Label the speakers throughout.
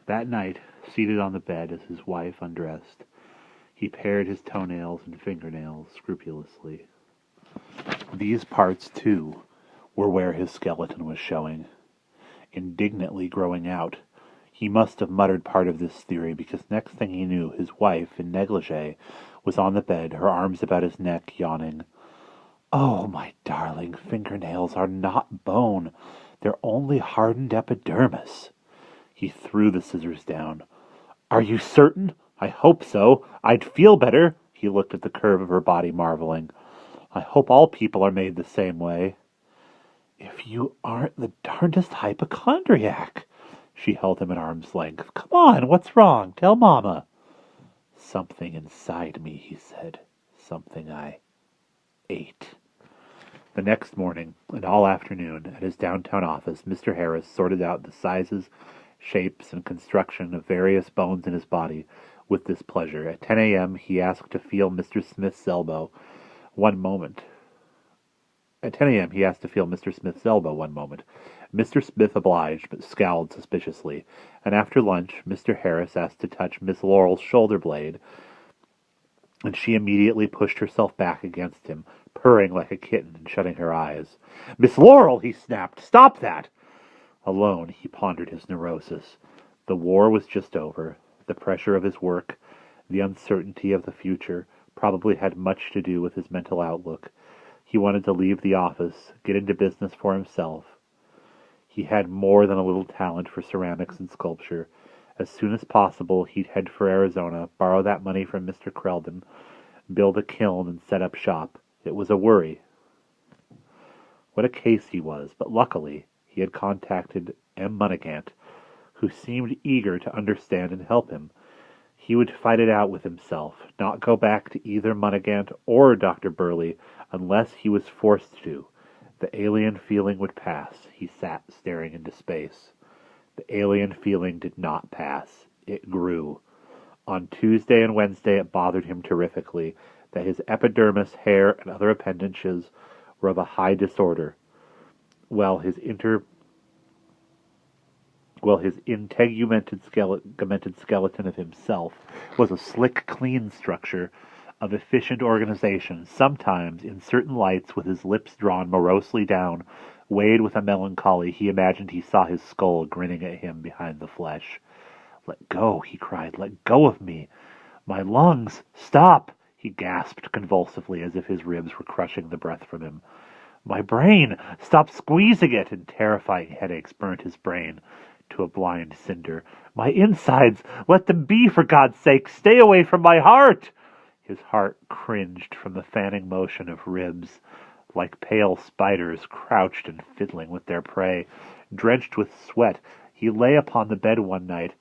Speaker 1: That night, seated on the bed as his wife undressed, he pared his toenails and fingernails scrupulously. These parts, too, were where his skeleton was showing, indignantly growing out. He must have muttered part of this theory, because next thing he knew, his wife, in negligee, was on the bed, her arms about his neck, yawning. "Oh, my darling, fingernails are not bone. They're only hardened epidermis." He threw the scissors down. "Are you certain?" "I hope so. I'd feel better." He looked at the curve of her body, marveling. "I hope all people are made the same way." "If you aren't the darndest hypochondriac." She held him at arm's length. "Come on, what's wrong? Tell Mama." "Something inside me," he said. "Something I ate." The next morning, and all afternoon, at his downtown office, Mr. Harris sorted out the sizes, shapes, and construction of various bones in his body with displeasure. At 10 a.m. he asked to feel Mr. Smith's elbow one moment. At 10 a.m. he asked to feel Mr. Smith's elbow one moment. Mr. Smith obliged, but scowled suspiciously, and after lunch Mr. Harris asked to touch Miss Laurel's shoulder blade, and she immediately pushed herself back against him, purring like a kitten and shutting her eyes. "Miss Laurel!" he snapped. "Stop that!" Alone, he pondered his neurosis. The war was just over. The pressure of his work, the uncertainty of the future, probably had much to do with his mental outlook. He wanted to leave the office, get into business for himself. He had more than a little talent for ceramics and sculpture. As soon as possible, he'd head for Arizona, borrow that money from Mr. Creldon, build a kiln, and set up shop. It was a worry. What a case he was, but luckily he had contacted M. Monagant, who seemed eager to understand and help him. He would fight it out with himself, not go back to either Monagant or Dr. Burley unless he was forced to. The alien feeling would pass. He sat staring into space. The alien feeling did not pass. It grew. On Tuesday and Wednesday it bothered him terrifically that his epidermis, hair, and other appendages were of a high disorder, while his integumented skeleton of himself was a slick, clean structure of efficient organization, sometimes, in certain lights, with his lips drawn morosely down, weighed with a melancholy. He imagined he saw his skull grinning at him behind the flesh. "Let go," he cried. "Let go of me. My lungs! Stop!" He gasped convulsively, as if his ribs were crushing the breath from him. "My brain! Stop squeezing it!" And terrifying headaches burnt his brain to a blind cinder. "My insides! Let them be, for God's sake! Stay away from my heart!" His heart cringed from the fanning motion of ribs, like pale spiders crouched and fiddling with their prey. Drenched with sweat, he lay upon the bed one night,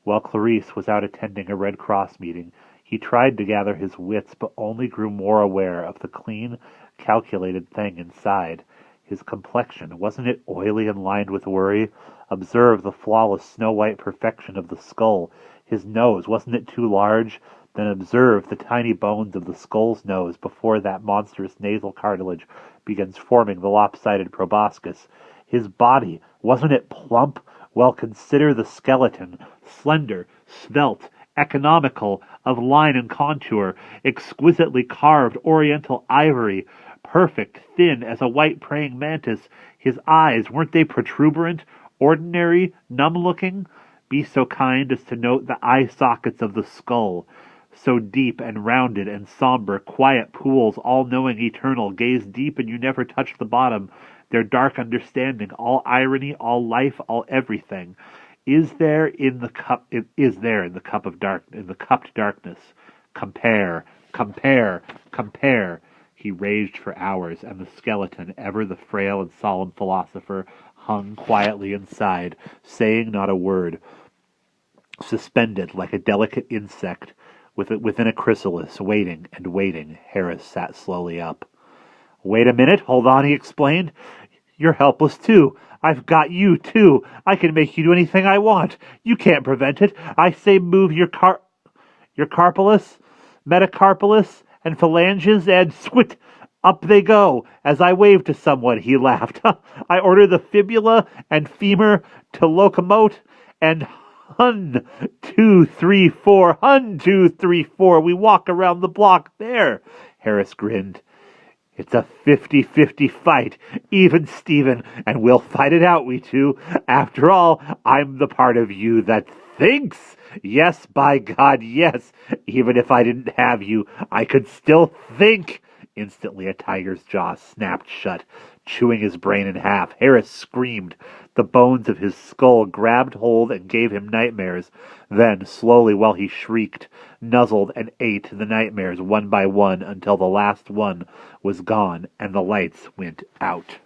Speaker 1: while Clarice was out attending a Red Cross meeting. He tried to gather his wits, but only grew more aware of the clean, calculated thing inside. His complexion, wasn't it oily and lined with worry? Observe the flawless snow-white perfection of the skull. His nose, wasn't it too large? Then observe the tiny bones of the skull's nose before that monstrous nasal cartilage begins forming the lopsided proboscis. His body, wasn't it plump? Well, consider the skeleton, slender, svelte, economical, of line and contour, exquisitely carved oriental ivory, perfect, thin as a white praying mantis. His eyes, weren't they protuberant, ordinary, numb-looking? Be so kind as to note the eye sockets of the skull. So deep and rounded and somber, quiet pools, all-knowing, eternal, gaze deep and you never touch the bottom. Their dark understanding, all irony, all life, all everything, is there in the cup of cupped darkness. Compare, compare, compare. He raged for hours, and the skeleton, ever the frail and solemn philosopher, hung quietly inside, saying not a word, suspended like a delicate insect within a chrysalis, waiting and waiting. Harris sat slowly up. "Wait a minute, hold on," he explained. "You're helpless too. I've got you too. I can make you do anything I want. You can't prevent it. I say move your carpulus, metacarpulus, and phalanges, and squit, up they go. As I waved to someone," he laughed. "I order the fibula and femur to locomote, and Hun, 2, 3, 4. Hun, 2, 3, 4. We walk around the block there. Harris grinned. It's a 50-50 fight, even Steven, and we'll fight it out, we two. After all, I'm the part of you that thinks. Yes, by God, yes. Even if I didn't have you, I could still think. Instantly, a tiger's jaw snapped shut, chewing his brain in half. Harris screamed. The bones of his skull grabbed hold and gave him nightmares. Then, slowly, while he shrieked, nuzzled and ate the nightmares one by one until the last one was gone and the lights went out.